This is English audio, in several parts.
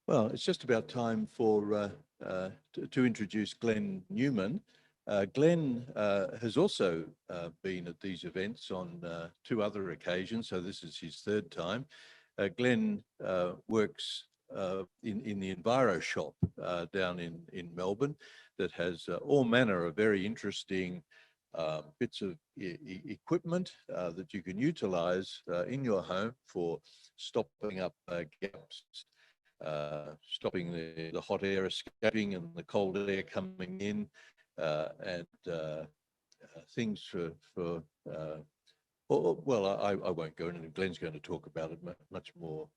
Well, it's just about time for to introduce Glen Newman. Glen has also been at these events on two other occasions, so this is his third time. Glen works in the Enviroshop down in Melbourne that has all manner of very interesting bits of equipment that you can utilise in your home for stopping up gaps, stopping the hot air escaping and the cold air coming in, and things for well, I won't go into it. Glen's going to talk about it much more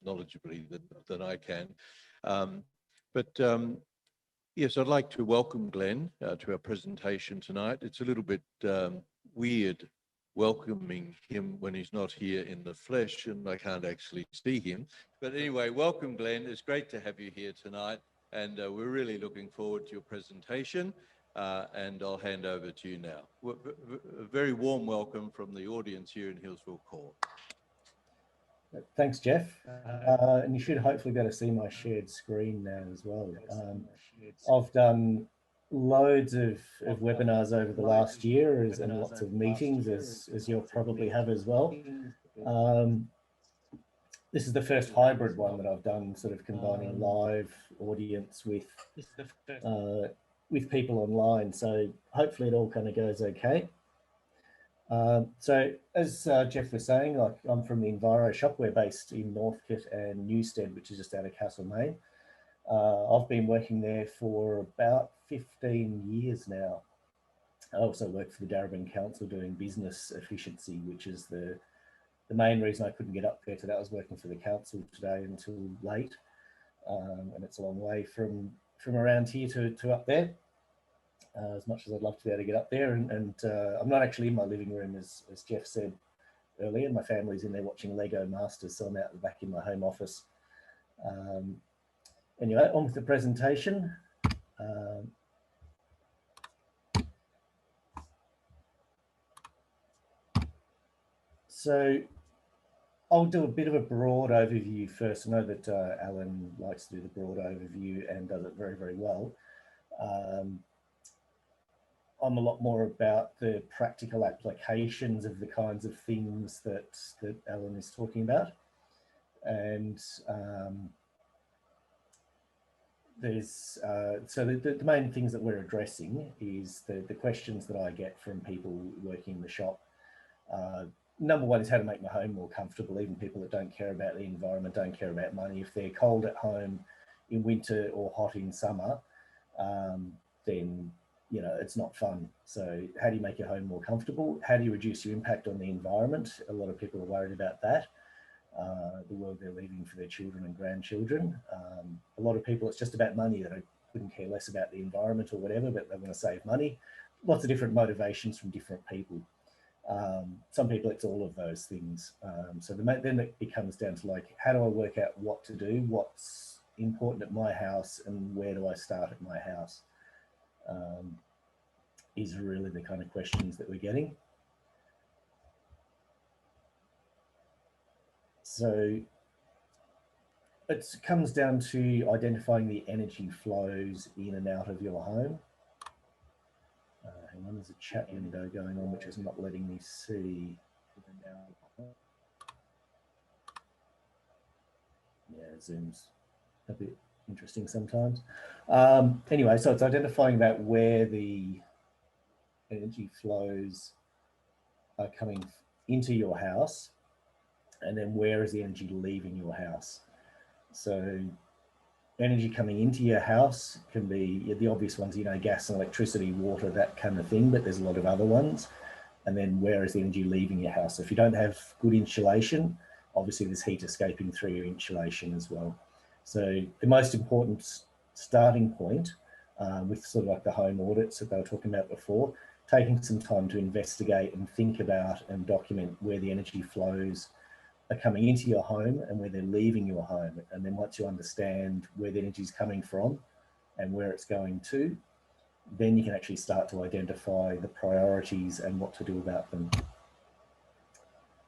knowledgeably than I can. Yes, I'd like to welcome Glen to our presentation tonight. It's a little bit weird welcoming him when he's not here in the flesh and I can't actually see him. But anyway, welcome, Glen. It's great to have you here tonight, and we're really looking forward to your presentation. And I'll hand over to you now. A very warm welcome from the audience here in H'CoRE. Thanks, Jeff. And you should hopefully be able to see my shared screen now as well. I've done loads of webinars over the last year and lots of meetings, as you'll probably have as well. This is the first hybrid one that I've done, sort of combining live audience with people online. So hopefully it all kind of goes okay. So as Jeff was saying, I'm from the Enviroshop. We're based in Northcote and Newstead, which is just out of Castlemaine. I've been working there for about 15 years now. I also work for the Darebin Council doing business efficiency, which is the main reason I couldn't get up there today. I was working for the council today until late, and it's a long way from around here to up there. As much as I'd love to be able to get up there, and I'm not actually in my living room, as Jeff said earlier. My family's in there watching Lego Masters, so I'm out the back in my home office. Anyway, on with the presentation. So I'll do a bit of a broad overview first. I know that Alan likes to do the broad overview and does it very, very well. I'm a lot more about the practical applications of the kinds of things that Alan is talking about. And so the main things that we're addressing is the questions that I get from people working in the shop. Number one is how to make my home more comfortable. Even people that don't care about the environment, don't care about money. If they're cold at home in winter or hot in summer, then you know, it's not fun. So how do you make your home more comfortable? How do you reduce your impact on the environment? A lot of people are worried about that. The world they're leaving for their children and grandchildren. A lot of people, it's just about money. They couldn't care less about the environment or whatever, but they want to save money. Lots of different motivations from different people. Some people, it's all of those things. So then it becomes down to like, how do I work out what to do? What's important at my house and where do I start at my house? Is really the kind of questions that we're getting. So it comes down to identifying the energy flows in and out of your home. Hang on, there's a chat window going on, which is not letting me see. Yeah, Zoom's a bit interesting sometimes. Anyway, so it's identifying about where the energy flows are coming into your house, and then where is the energy leaving your house. So energy coming into your house can be the obvious ones, you know, gas and electricity, water, that kind of thing, but there's a lot of other ones. And then where is the energy leaving your house? So if you don't have good insulation, obviously there's heat escaping through your insulation as well. So the most important starting point with sort of like the home audits that they were talking about before, taking some time to investigate and think about and document where the energy flows are coming into your home and where they're leaving your home. And then once you understand where the energy is coming from and where it's going to, then you can actually start to identify the priorities and what to do about them.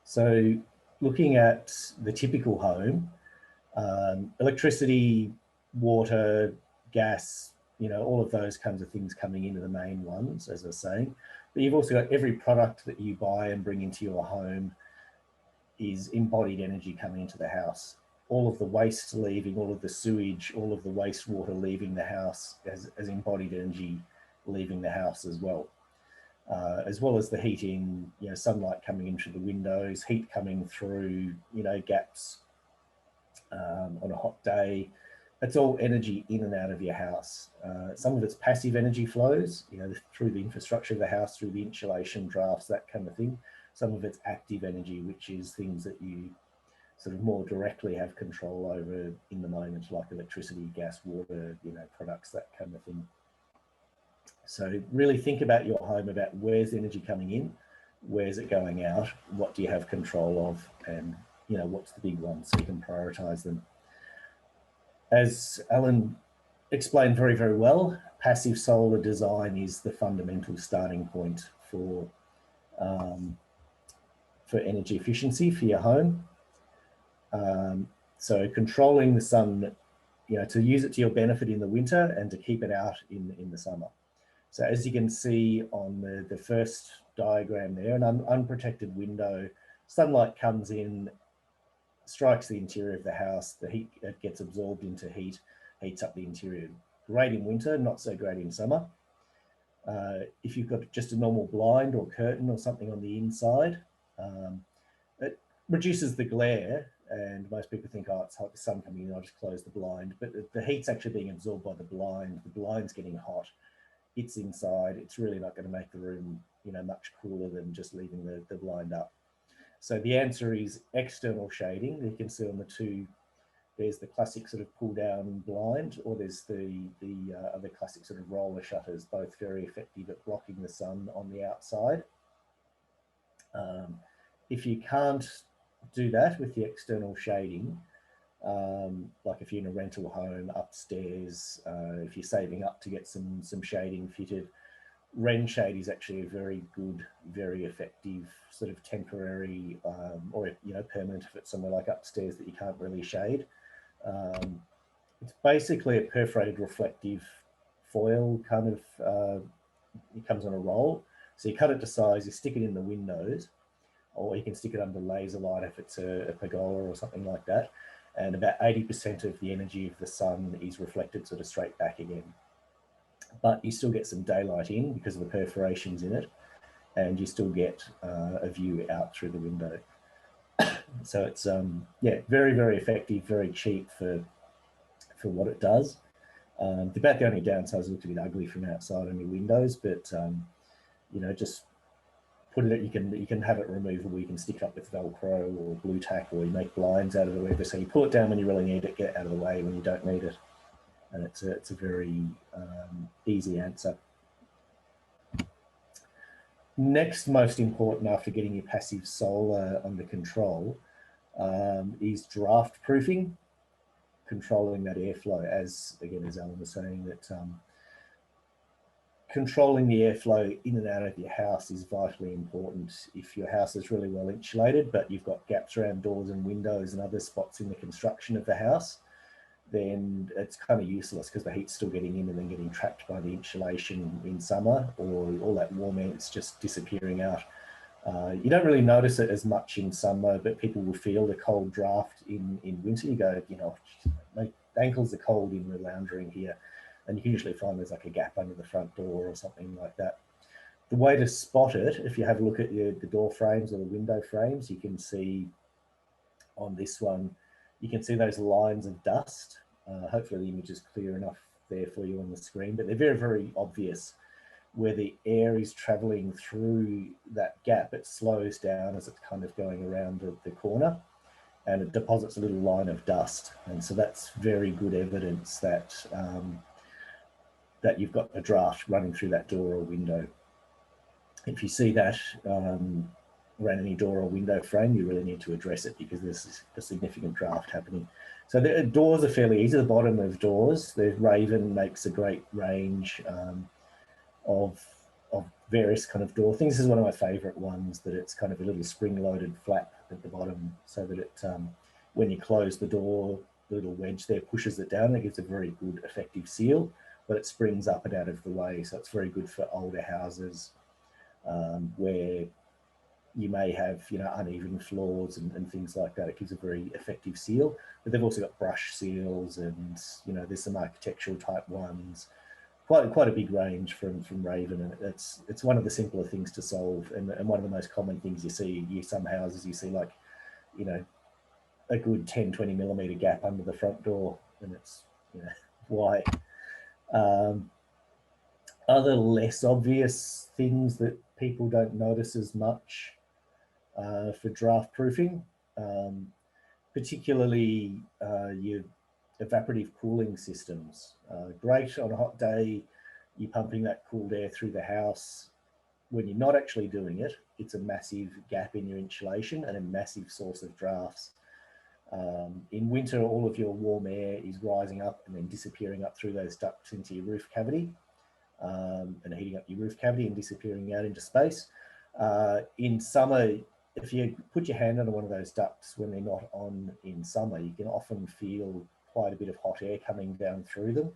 So looking at the typical home, Electricity, water, gas, you know, all of those kinds of things coming into the main ones, as I was saying. But you've also got every product that you buy and bring into your home is embodied energy coming into the house. All of the waste leaving, all of the sewage, all of the wastewater leaving the house as embodied energy leaving the house as well as the heating, you know, sunlight coming into the windows, heat coming through, you know, gaps on a hot day. It's all energy in and out of your house. Some of it's passive energy flows, you know, through the infrastructure of the house, through the insulation drafts, that kind of thing. Some of it's active energy, which is things that you sort of more directly have control over in the moment, like electricity, gas, water, you know, products, that kind of thing. So really think about your home, about where's the energy coming in, where's it going out, what do you have control of, and, you know, what's the big one, so you can prioritize them. As Alan explained very, very well, passive solar design is the fundamental starting point for energy efficiency for your home. So controlling the sun, you know, to use it to your benefit in the winter and to keep it out in the summer. So as you can see on the first diagram there, an unprotected window, sunlight comes in, strikes the interior of the house, the heat gets absorbed into heat, heats up the interior. Great in winter, not so great in summer. If you've got just a normal blind or curtain or something on the inside, it reduces the glare, and most people think, oh, it's hot, the sun coming in, I'll just close the blind. But the heat's actually being absorbed by the blind's getting hot, it's inside, it's really not going to make the room, you know, much cooler than just leaving the blind up. So the answer is external shading. You can see on the two, there's the classic sort of pull down blind, or there's the other classic sort of roller shutters, both very effective at blocking the sun on the outside. If you can't do that with the external shading, like if you're in a rental home upstairs, if you're saving up to get some shading fitted, Wren shade is actually a very good, very effective sort of temporary or, you know, permanent if it's somewhere like upstairs that you can't really shade. It's basically a perforated reflective foil kind of, it comes on a roll. So you cut it to size, you stick it in the windows, or you can stick it under laser light if it's a pergola or something like that. And about 80% of the energy of the sun is reflected sort of straight back again. But you still get some daylight in because of the perforations in it, and you still get a view out through the window. So it's, yeah, very, very effective, very cheap for what it does. About the only downside is it looks a bit ugly from outside on your windows, but you know, just put it, you can have it removable, you can stick it up with Velcro or blue tack, or you make blinds out of it, whatever. So you pull it down when you really need it, get it out of the way when you don't need it. And it's a very easy answer. Next most important after getting your passive solar under control is draft proofing, controlling that airflow. As Alan was saying, that controlling the airflow in and out of your house is vitally important. If your house is really well insulated, but you've got gaps around doors and windows and other spots in the construction of the house, then it's kind of useless because the heat's still getting in and then getting trapped by the insulation in summer, or all that warm air, it's just disappearing out. You don't really notice it as much in summer, but people will feel the cold draft in winter. You go, you know, my ankles are cold in the lounge room here, and you can usually find there's like a gap under the front door or something like that. The way to spot it, if you have a look at the door frames or the window frames, you can see on this one, you can see those lines of dust. Hopefully the image is clear enough there for you on the screen, but they're very, very obvious. Where the air is traveling through that gap, it slows down as it's kind of going around the corner, and it deposits a little line of dust. And so that's very good evidence that, that you've got a draft running through that door or window. If you see that around any door or window frame, you really need to address it because there's a significant draft happening. So the doors are fairly easy. The bottom of doors, the Raven makes a great range of various kind of door things. This is one of my favorite ones, that it's kind of a little spring-loaded flap at the bottom, so that it, when you close the door, little wedge there pushes it down. It gives a very good effective seal, but it springs up and out of the way. So it's very good for older houses where you may have, you know, uneven floors and things like that. It gives a very effective seal, but they've also got brush seals and, you know, there's some architectural type ones. Quite a big range from Raven, and it's one of the simpler things to solve, and one of the most common things you see. Some houses you see, like, you know, a good 10-20 millimeter gap under the front door, and it's, you know, why. Other less obvious things that people don't notice as much for draft proofing, particularly your evaporative cooling systems. Great on a hot day, you're pumping that cooled air through the house. When you're not actually doing it, it's a massive gap in your insulation and a massive source of drafts. In winter, all of your warm air is rising up and then disappearing up through those ducts into your roof cavity, and heating up your roof cavity and disappearing out into space. In summer, if you put your hand under one of those ducts when they're not on in summer, you can often feel quite a bit of hot air coming down through them.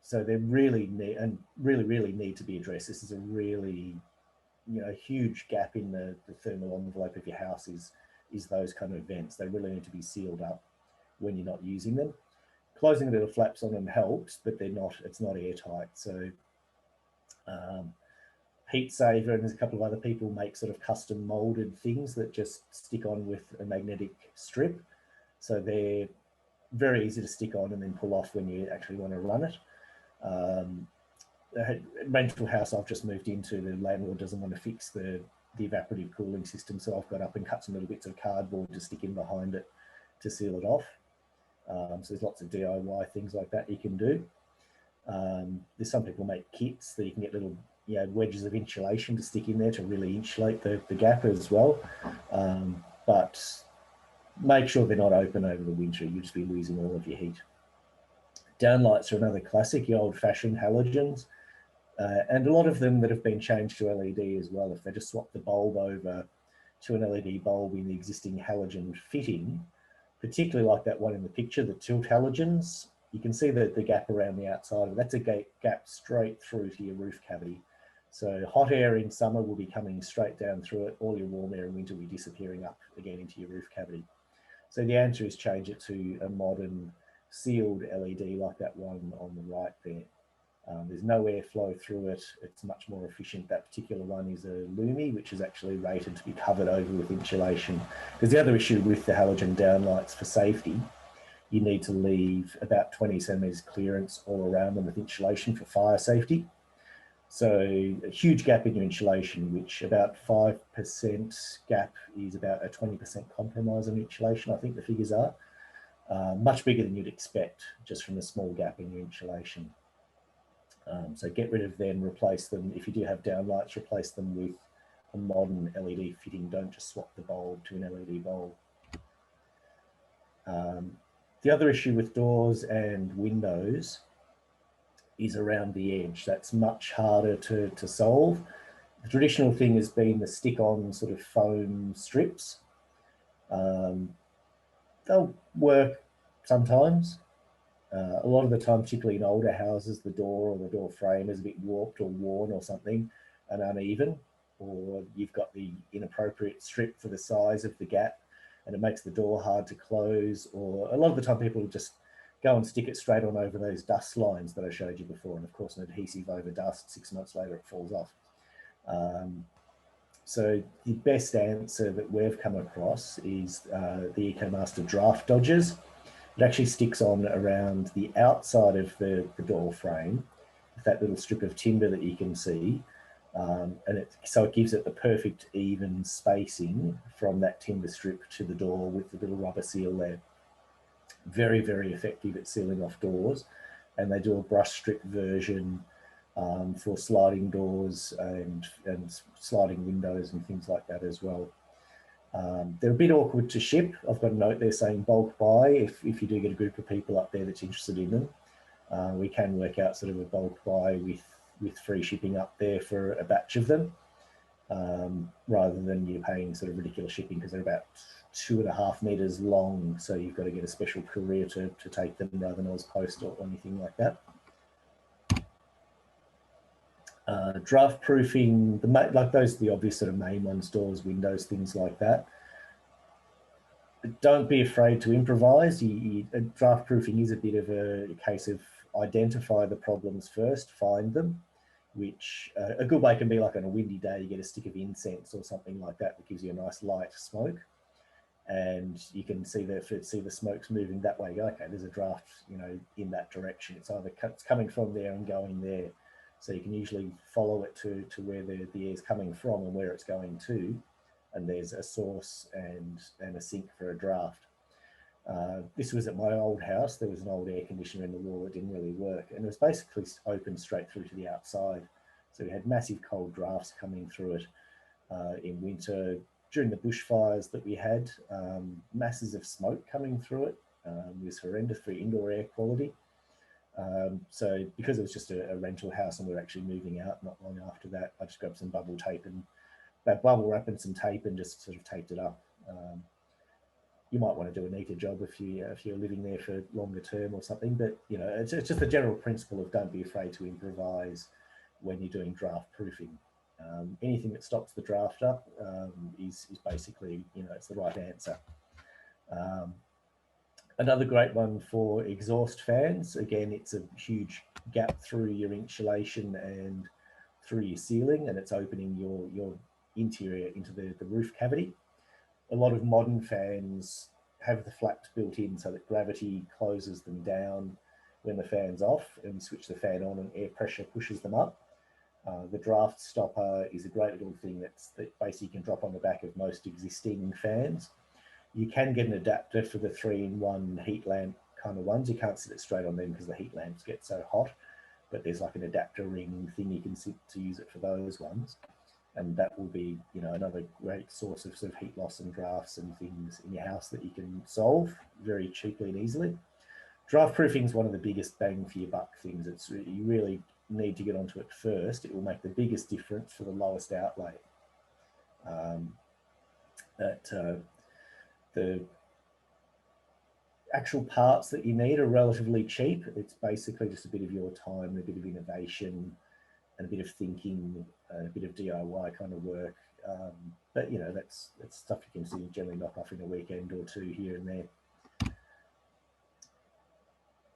So they really need to be addressed. This is a really, you know, huge gap in the thermal envelope of your house is those kind of vents. They really need to be sealed up when you're not using them. Closing the little flaps on them helps, but it's not airtight. So Heat Saver and there's a couple of other people make sort of custom molded things that just stick on with a magnetic strip. So they're very easy to stick on and then pull off when you actually want to run it. The rental house I've just moved into, the landlord doesn't want to fix the evaporative cooling system, so I've got up and cut some little bits of cardboard to stick in behind it to seal it off. So there's lots of DIY things like that you can do. There's some people make kits that you can get little, you know, wedges of insulation to stick in there to really insulate the gap as well. But make sure they're not open over the winter. You'll just be losing all of your heat. Downlights are another classic, your old-fashioned halogens. And a lot of them that have been changed to LED as well. If they just swap the bulb over to an LED bulb in the existing halogen fitting, particularly like that one in the picture, the tilt halogens, you can see the gap around the outside of it. That's a gap straight through to your roof cavity. So hot air in summer will be coming straight down through it. All your warm air in winter will be disappearing up again into your roof cavity. So the answer is change it to a modern sealed LED like that one on the right there. There's no airflow through it. It's much more efficient. That particular one is a Lumi, which is actually rated to be covered over with insulation. Because the other issue with the halogen downlights for safety, you need to leave about 20 centimeters clearance all around them with insulation for fire safety. So a huge gap in your insulation, which about 5% gap is about a 20% compromise on insulation, I think the figures are. Much bigger than you'd expect just from a small gap in your insulation. So get rid of them, replace them. If you do have downlights, replace them with a modern LED fitting. Don't just swap the bulb to an LED bulb. The other issue with doors and windows is around the edge. That's much harder to solve. The traditional thing has been the stick-on sort of foam strips. They'll work sometimes. A lot of the time, particularly in older houses, the door or the door frame is a bit warped or worn or something and uneven, or you've got the inappropriate strip for the size of the gap and it makes the door hard to close, or a lot of the time people just go and stick it straight on over those dust lines that I showed you before, and of course an adhesive over dust, 6 months later it falls off. So the best answer that we've come across is the EcoMaster Draft Dodgers. It actually sticks on around the outside of the door frame, that little strip of timber that you can see. So it gives it the perfect even spacing from that timber strip to the door with the little rubber seal there. Very, very effective at sealing off doors. And they do a brush strip version for sliding doors and sliding windows and things like that as well. They're a bit awkward to ship. I've got a note there saying bulk buy. If you do get a group of people up there that's interested in them, we can work out sort of a bulk buy with free shipping up there for a batch of them. rather than you paying sort of ridiculous shipping, because they're about 2.5 meters long. So you've got to get a special courier to take them rather than Oz Post or anything like that. Draft proofing, like those are the obvious sort of main ones: doors, windows, things like that. Don't be afraid to improvise. Draft proofing is a bit of a case of identify the problems first, find them, which a good way can be like on a windy day, you get a stick of incense or something like that that gives you a nice light smoke. And you can see the smoke's moving that way. Go, okay, there's a draft, you know, in that direction. It's either coming from there and going there. So you can usually follow it to where the air's coming from and where it's going to. And there's a source and a sink for a draft. This was at my old house. There was an old air conditioner in the wall that didn't really work. And it was basically open straight through to the outside. So we had massive cold drafts coming through it in winter. During the bushfires that we had, masses of smoke coming through it. It was horrendous for indoor air quality. So because it was just a rental house and we were actually moving out not long after that, I just grabbed some bubble tape and bubble wrap and some tape and just sort of taped it up. You might want to do a neater job if you're living there for longer term or something, but you know, it's just the general principle of don't be afraid to improvise when you're doing draft proofing. Anything that stops the draft up is basically, you know, it's the right answer. Another great one for exhaust fans. Again, it's a huge gap through your insulation and through your ceiling, and it's opening your interior into the roof cavity. A lot of modern fans have the flaps built in so that gravity closes them down when the fan's off, and you switch the fan on and air pressure pushes them up. The draft stopper is a great little thing that basically you can drop on the back of most existing fans. You can get an adapter for the 3-in-1 heat lamp kind of ones. You can't sit it straight on them because the heat lamps get so hot, but there's like an adapter ring thing you can sit to use it for those ones. And that will be, you know, another great source of sort of heat loss and drafts and things in your house that you can solve very cheaply and easily. Draft proofing is one of the biggest bang for your buck things. You really need to get onto it first. It will make the biggest difference for the lowest outlay. The actual parts that you need are relatively cheap. It's basically just a bit of your time, a bit of innovation, and a bit of thinking, a bit of DIY kind of work. But you know, that's stuff you can generally knock off in a weekend or two here and there.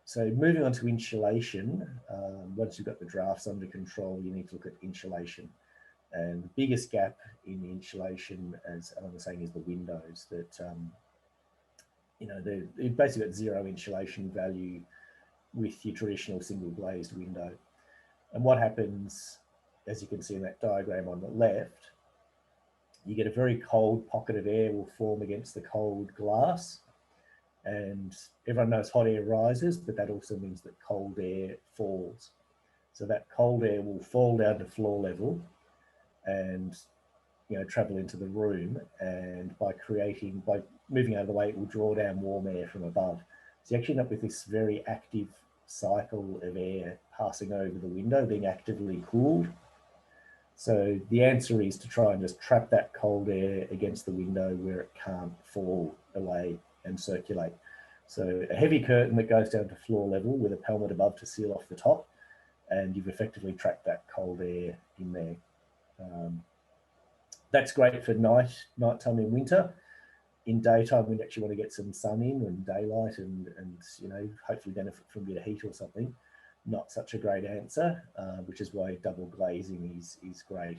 So moving on to insulation, once you've got the drafts under control, you need to look at insulation. And the biggest gap in insulation, as Alan was saying, is the windows. That you know, they've basically got zero insulation value with your traditional single glazed window. And what happens, as you can see in that diagram on the left, you get a very cold pocket of air will form against the cold glass. And everyone knows hot air rises, but that also means that cold air falls. So that cold air will fall down to floor level and, you know, travel into the room. And by moving out of the way, it will draw down warm air from above. So you actually end up with this very active cycle of air passing over the window, being actively cooled. So the answer is to try and just trap that cold air against the window where it can't fall away and circulate. So a heavy curtain that goes down to floor level with a pelmet above to seal off the top, and you've effectively trapped that cold air in there. That's great for nighttime in winter. In daytime, we actually want to get some sun in and daylight and you know, hopefully benefit from a bit of heat or something. Not such a great answer, which is why double glazing is great.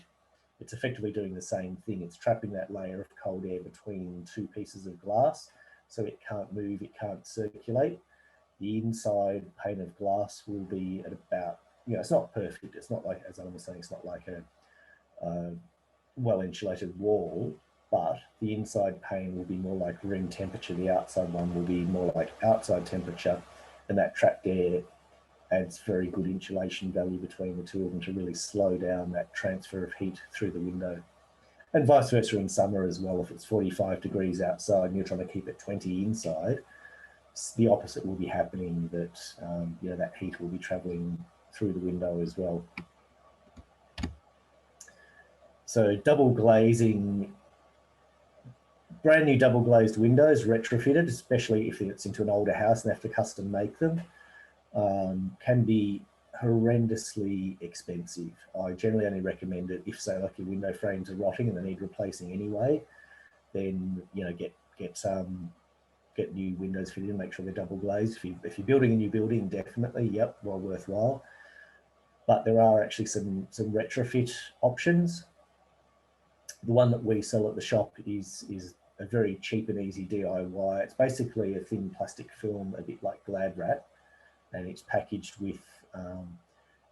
It's effectively doing the same thing. It's trapping that layer of cold air between two pieces of glass, so it can't move, it can't circulate. The inside pane of glass will be at about, you know, it's not perfect. It's not like, as I was saying, it's not like a well-insulated wall, but the inside pane will be more like room temperature. The outside one will be more like outside temperature, and that trapped air adds very good insulation value between the two of them to really slow down that transfer of heat through the window. And vice versa in summer as well. If it's 45 degrees outside and you're trying to keep it 20 inside, the opposite will be happening, that you know, that heat will be traveling through the window as well. So double glazing, brand new double glazed windows retrofitted, especially if it's into an older house and they have to custom make them, can be horrendously expensive. I generally only recommend it if, say, like your window frames are rotting and they need replacing anyway, then, you know, get new windows fitted and make sure they're double glazed. If you're building a new building, definitely, yep, well worthwhile. But there are actually some retrofit options. The one that we sell at the shop is a very cheap and easy DIY. It's basically a thin plastic film, a bit like Glad wrap, and it's packaged with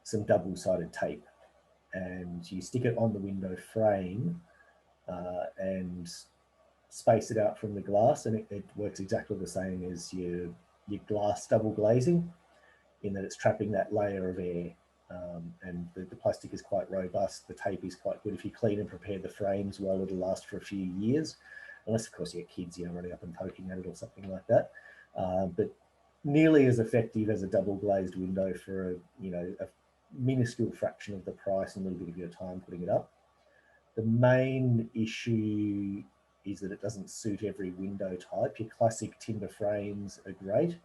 some double-sided tape. And you stick it on the window frame and space it out from the glass, and it works exactly the same as your glass double glazing, in that it's trapping that layer of air. And the plastic is quite robust. The tape is quite good. If you clean and prepare the frames well, it'll last for a few years, unless of course you get kids, you know, running up and poking at it or something like that. But nearly as effective as a double glazed window for a minuscule fraction of the price and a little bit of your time putting it up. The main issue is that it doesn't suit every window type. Your classic timber frames are great.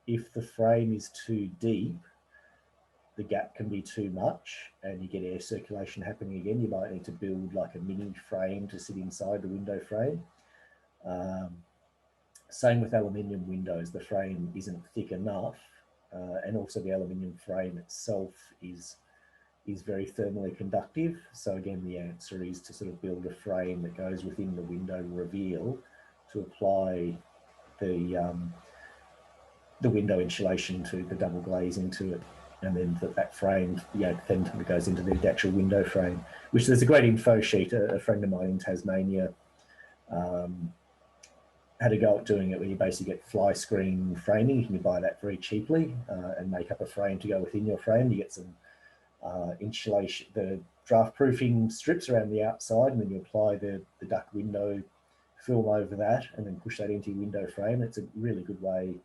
If the frame is too deep, the gap can be too much and you get air circulation happening again. You might need to build like a mini frame to sit inside the window frame. Same with aluminium windows. The frame isn't thick enough, and also the aluminium frame itself is very thermally conductive. So again, the answer is to sort of build a frame that goes within the window reveal to apply the window insulation to the double glazing to it, and then that frame, then goes into the actual window frame. Which there's a great info sheet. A friend of mine in Tasmania had a go at doing it, where you basically get fly screen framing. You can buy that very cheaply and make up a frame to go within your frame. You get some insulation, the draft proofing strips around the outside, and then you apply the duck window film over that and then push that into your window frame. It's a really good way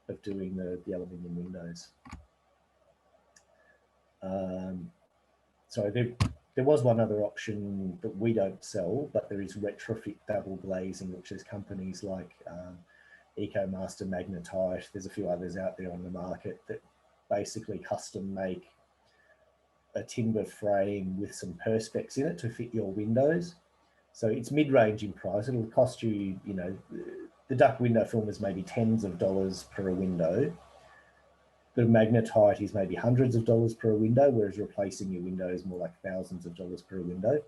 of doing the aluminium windows. So there was one other option that we don't sell, but there is retrofit double glazing, which is companies like H'CoRe, Magnetite. There's a few others out there on the market that basically custom make a timber frame with some perspex in it to fit your windows. So it's mid-range in price. It'll cost you, the duck window film is maybe tens of dollars per window. The magnetite is maybe hundreds of dollars per window, whereas replacing your window is more like thousands of dollars per window.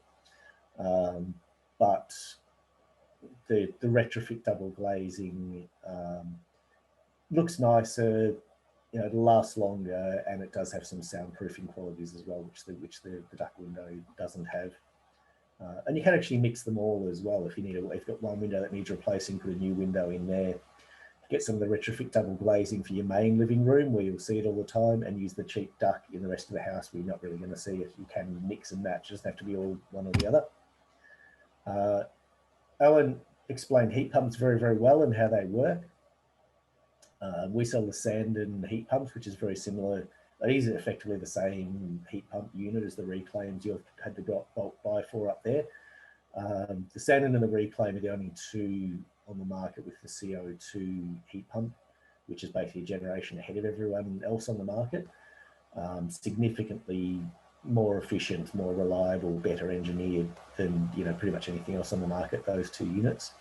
But the retrofit double glazing looks nicer, it'll last longer, and it does have some soundproofing qualities as well, which the duck window doesn't have. And you can actually mix them all as well. If you've got one window that needs replacing, put a new window in there. Get some of the retrofit double glazing for your main living room where you'll see it all the time, and use the cheap duck in the rest of the house where you're not really going to see it. You can mix and match. It doesn't have to be all one or the other. Owen explained heat pumps very, very well and how they work. We sell the Sandon heat pumps, which is very similar. It is effectively the same heat pump unit as the Reclaims you've had to bulk buy for up there. The Sandon and the Reclaim are the only two on the market with the CO2 heat pump, which is basically a generation ahead of everyone else on the market. Significantly more efficient, more reliable, better engineered than pretty much anything else on the market, those two units.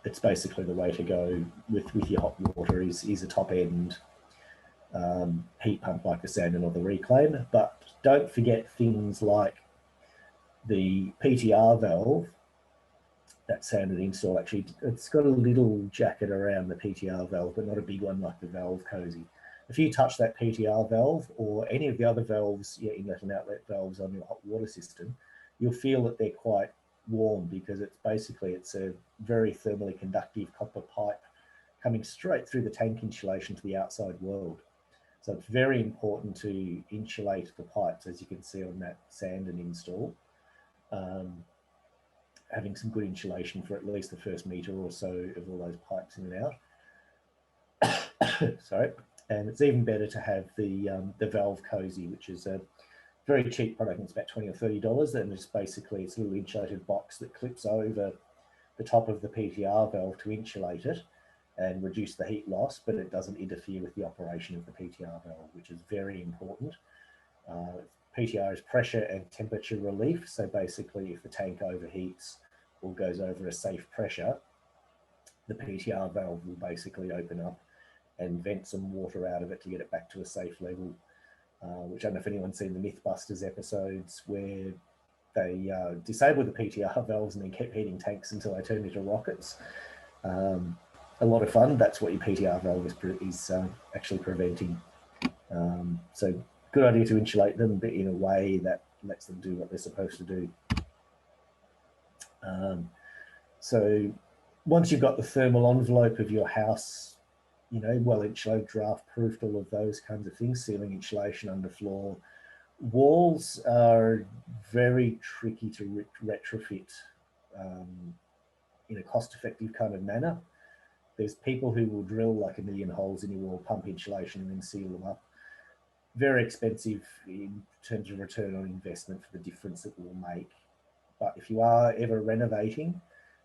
It's basically the way to go with your hot water is a top end heat pump like the Sandon or the Reclaim. But don't forget things like the PTR valve. That Sandon install, actually, it's got a little jacket around the PTR valve, but not a big one like the valve cozy. If you touch that PTR valve or any of the other valves, inlet and outlet valves on your hot water system, you'll feel that they're quite warm, because it's a very thermally conductive copper pipe coming straight through the tank insulation to the outside world. So it's very important to insulate the pipes, as you can see on that Sandon install. Having some good insulation for at least the first metre or so of all those pipes in and out. Sorry. And it's even better to have the valve cozy, which is a very cheap product. It's about $20 or $30, and it's basically it's a little insulated box that clips over the top of the PTR valve to insulate it and reduce the heat loss, but it doesn't interfere with the operation of the PTR valve, which is very important. PTR is pressure and temperature relief. So basically, if the tank overheats or goes over a safe pressure, the PTR valve will basically open up and vent some water out of it to get it back to a safe level. Which I don't know if anyone's seen the Mythbusters episodes where they disabled the PTR valves and then kept heating tanks until they turned into rockets. A lot of fun. That's what your PTR valve is actually preventing. So good idea to insulate them, but in a way that lets them do what they're supposed to do. So once you've got the thermal envelope of your house, you know, well insulated, draft proofed, all of those kinds of things, ceiling insulation, underfloor. Walls are very tricky to retrofit in a cost-effective kind of manner. There's people who will drill like 1 million holes in your wall, pump insulation, and then seal them up. Very expensive in terms of return on investment for the difference it will make. But if you are ever renovating,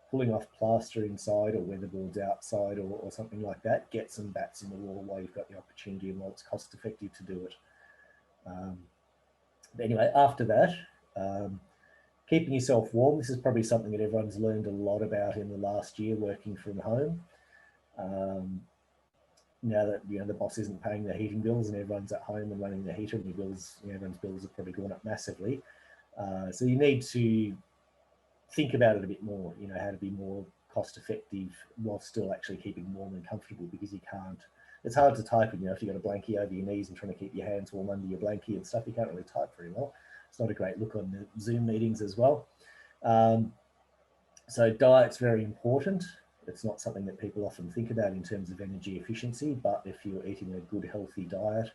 pulling off plaster inside or weatherboards outside or something like that, get some bats in the wall while you've got the opportunity and while it's cost effective to do it. But anyway, after that, keeping yourself warm. This is probably something that everyone's learned a lot about in the last year working from home. Now that, you know, the boss isn't paying the heating bills and everyone's at home and running the heater, and your bills, you know, everyone's bills have probably gone up massively. So you need to think about it a bit more, you know, how to be more cost effective while still actually keeping warm and comfortable, because you can't, it's hard to type in, you know, if you've got a blankie over your knees and trying to keep your hands warm under your blankie and stuff, you can't really type very well. It's not a great look on the Zoom meetings as well. So diet's very important. It's not something that people often think about in terms of energy efficiency, but if you're eating a good, healthy diet,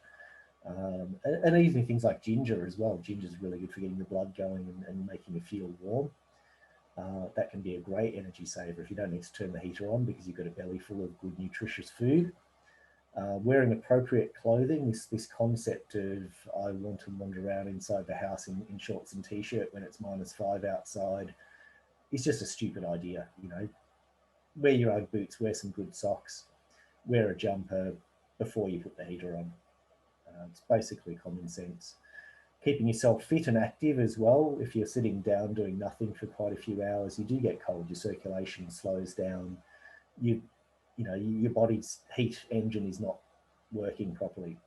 and even things like ginger as well. Ginger is really good for getting the blood going and making you feel warm. That can be a great energy saver if you don't need to turn the heater on because you've got a belly full of good, nutritious food. Wearing appropriate clothing, this concept of I want to wander around inside the house in shorts and t-shirt when it's -5 outside is just a stupid idea. You know, wear your Ugg boots, wear some good socks, wear a jumper before you put the heater on. It's basically common sense. Keeping yourself fit and active as well. If you're sitting down doing nothing for quite a few hours, you do get cold, your circulation slows down, you know, your body's heat engine is not working properly.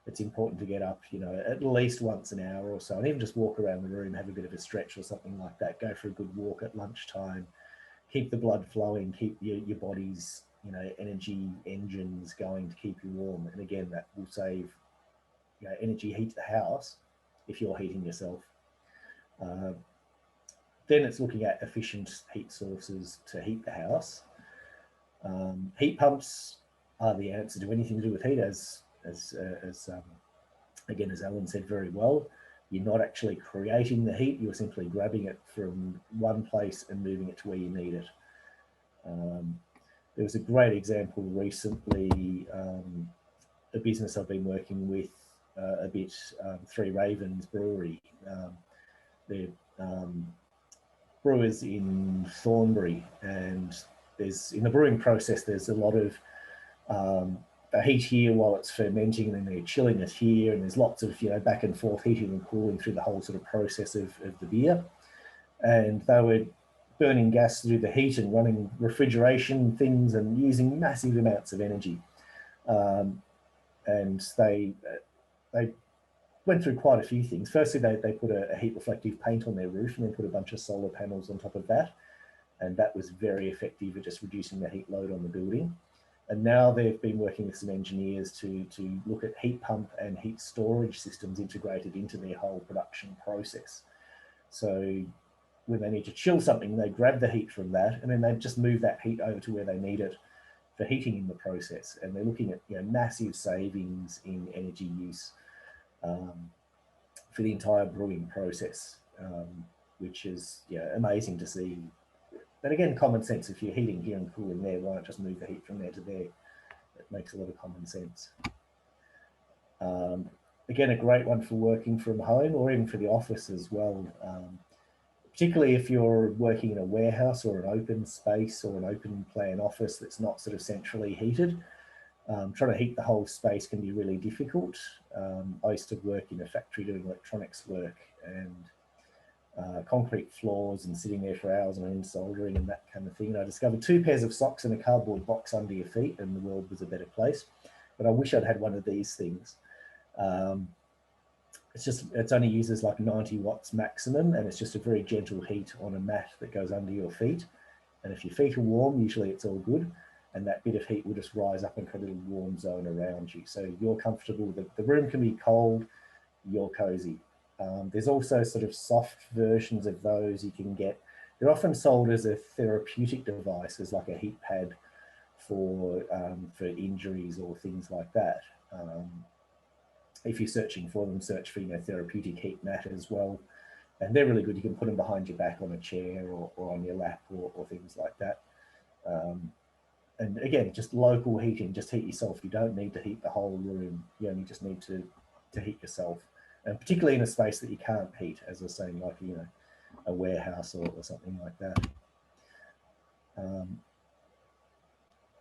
It's important to get up, you know, at least once an hour or so, and even just walk around the room, have a bit of a stretch or something like that. Go for a good walk at lunchtime. Keep the blood flowing, keep your body's, you know, energy engines going to keep you warm. And again, that will save, you know, energy heat the house if you're heating yourself. Then it's looking at efficient heat sources to heat the house. Heat pumps are the answer to anything to do with heat, as again, as Alan said very well. You're not actually creating the heat, you're simply grabbing it from one place and moving it to where you need it. There was a great example recently, a business I've been working with a bit, Three Ravens Brewery. They're brewers in Thornbury, and there's, in the brewing process, there's a lot of heat here while it's fermenting, and then they're chilling it here, and there's lots of, you know, back and forth heating and cooling through the whole sort of process of the beer. And they were burning gas through the heat and running refrigeration things and using massive amounts of energy. And they went through quite a few things. Firstly, they put a heat reflective paint on their roof and then put a bunch of solar panels on top of that. And that was very effective at just reducing the heat load on the building. And now they've been working with some engineers to look at heat pump and heat storage systems integrated into their whole production process. So when they need to chill something, they grab the heat from that, and then they just move that heat over to where they need it for heating in the process. And they're looking at, you know, massive savings in energy use for the entire brewing process, which is, yeah, amazing to see. But again, common sense. If you're heating here and cooling there, why not just move the heat from there to there? It makes a lot of common sense. again, a great one for working from home or even for the office as well. Particularly if you're working in a warehouse or an open space or an open plan office that's not sort of centrally heated. Trying to heat the whole space can be really difficult. I used to work in a factory doing electronics work, and concrete floors and sitting there for hours and soldering and that kind of thing. And I discovered 2 pairs of socks and a cardboard box under your feet, and the world was a better place. But I wish I'd had one of these things. It's only uses like 90 watts maximum, and it's just a very gentle heat on a mat that goes under your feet. And if your feet are warm, usually it's all good. And that bit of heat will just rise up and create a little warm zone around you. So you're comfortable. The room can be cold, you're cozy. There's also sort of soft versions of those you can get. They're often sold as a therapeutic device, as like a heat pad for injuries or things like that. If you're searching for them, search for therapeutic heat mat as well. And they're really good. You can put them behind your back on a chair or on your lap or things like that. And again, just local heating, just heat yourself. You don't need to heat the whole room. You only just need to heat yourself. And particularly in a space that you can't heat, as I was saying, like, a warehouse or something like that.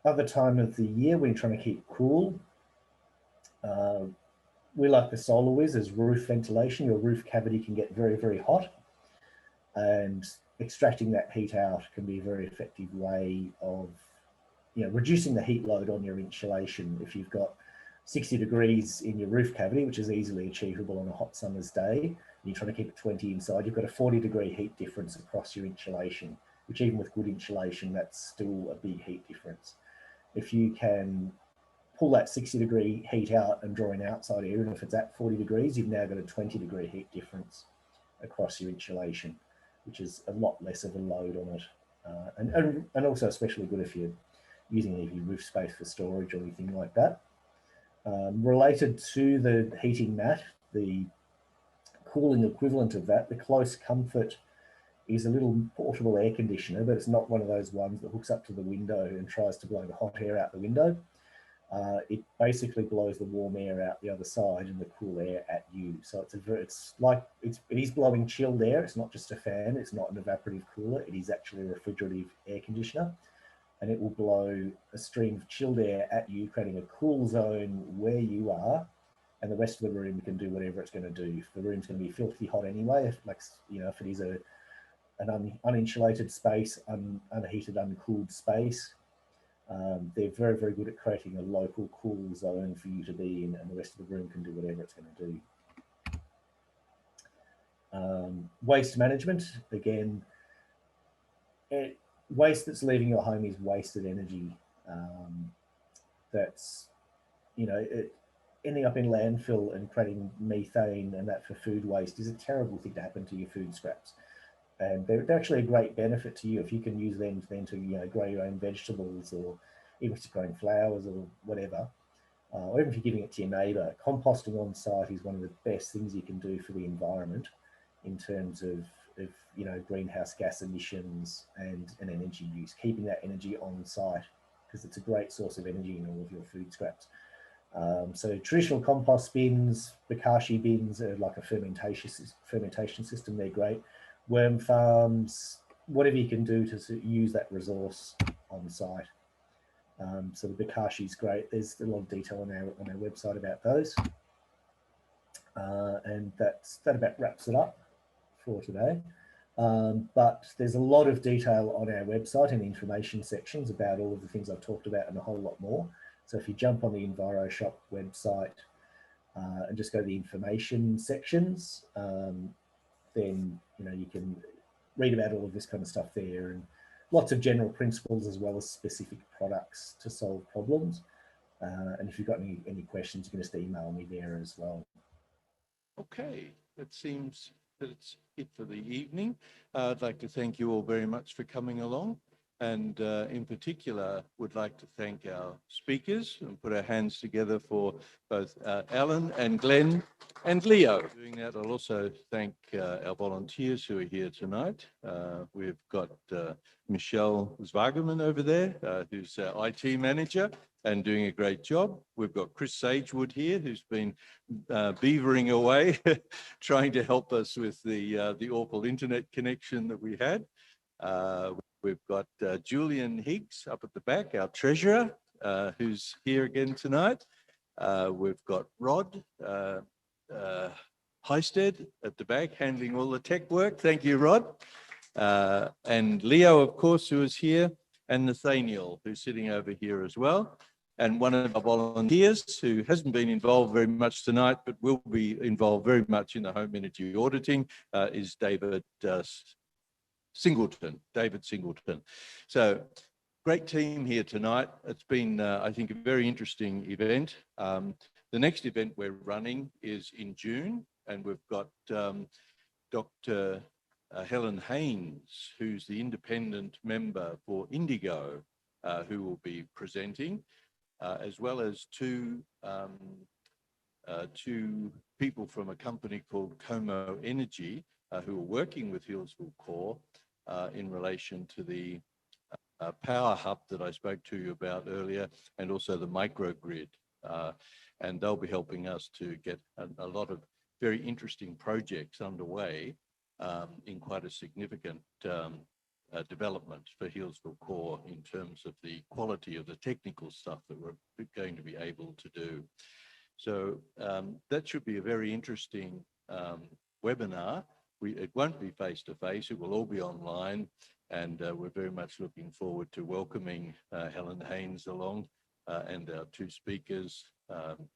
Other time of the year when you're trying to keep cool, we like the Solar Whiz as roof ventilation. Your roof cavity can get very, very hot, and extracting that heat out can be a very effective way of reducing the heat load on your insulation. If you've got 60 degrees in your roof cavity, which is easily achievable on a hot summer's day, and you're trying to keep it 20 inside, you've got a 40-degree heat difference across your insulation, which even with good insulation, that's still a big heat difference. If you can pull that 60-degree heat out and draw an outside air, and if it's at 40 degrees, you've now got a 20-degree heat difference across your insulation, which is a lot less of a load on it. And also especially good if you're using your roof space for storage or anything like that. Related to the heating mat, the cooling equivalent of that, the Close Comfort, is a little portable air conditioner, but it's not one of those ones that hooks up to the window and tries to blow the hot air out the window. It basically blows the warm air out the other side and the cool air at you. So it is blowing chilled air. It's not just a fan. It's not an evaporative cooler. It is actually a refrigerative air conditioner. And it will blow a stream of chilled air at you, creating a cool zone where you are, and the rest of the room can do whatever it's going to do. If the room's going to be filthy hot anyway, if it is an uninsulated space, unheated, uncooled space, they're very, very good at creating a local cool zone for you to be in, and the rest of the room can do whatever it's going to do. Waste management, again, waste that's leaving your home is wasted energy. That's, ending up in landfill and creating methane and that for food waste is a terrible thing to happen to your food scraps. And they're actually a great benefit to you if you can use them then to grow your own vegetables, or even if you're growing flowers or whatever, or even if you're giving it to your neighbour. Composting on site is one of the best things you can do for the environment in terms of greenhouse gas emissions and energy use, keeping that energy on site, because it's a great source of energy in all of your food scraps. So traditional compost bins, bokashi bins are like a fermentation system. They're great. Worm farms, whatever you can do to use that resource on site. So the bokashi is great. There's a lot of detail on our website about those. And that about wraps it up for today. But there's a lot of detail on our website and information sections about all of the things I've talked about and a whole lot more. So if you jump on the Enviroshop website and just go to the information sections, then you can read about all of this kind of stuff there, and lots of general principles as well as specific products to solve problems. And if you've got any questions, you can just email me there as well. Okay, it seems that it's it for the evening. I'd like to thank you all very much for coming along, and in particular would like to thank our speakers and put our hands together for both Alan and Glenn and Leo. Doing that, I'll also thank our volunteers who are here tonight. We've got Michelle Zwageman over there, who's our IT manager, and doing a great job. We've got Chris Sagewood here, who's been beavering away, trying to help us with the awful internet connection that we had. We've got Julian Higgs up at the back, our treasurer, who's here again tonight. We've got Rod Heisted at the back, handling all the tech work. Thank you, Rod. And Leo, of course, who is here, and Nathaniel, who's sitting over here as well. And one of our volunteers who hasn't been involved very much tonight, but will be involved very much in the home energy auditing, is David Singleton. So great team here tonight. It's been, I think, a very interesting event. The next event we're running is in June, and we've got Dr. Helen Haynes, who's the independent member for Indigo, who will be presenting, as well as two people from a company called Como Energy, who are working with H'CoRE in relation to the power hub that I spoke to you about earlier, and also the microgrid. And they'll be helping us to get a lot of very interesting projects underway in quite a significant development for H'CoRE in terms of the quality of the technical stuff that we're going to be able to do. So that should be a very interesting webinar. It won't be face-to-face, it will all be online, and we're very much looking forward to welcoming Helen Haynes along and our two speakers,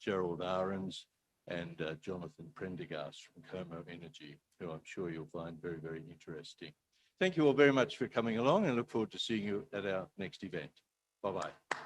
Gerald Ahrens and Jonathan Prendergast from Como Energy, who I'm sure you'll find very, very interesting. Thank you all very much for coming along, and look forward to seeing you at our next event. Bye-bye.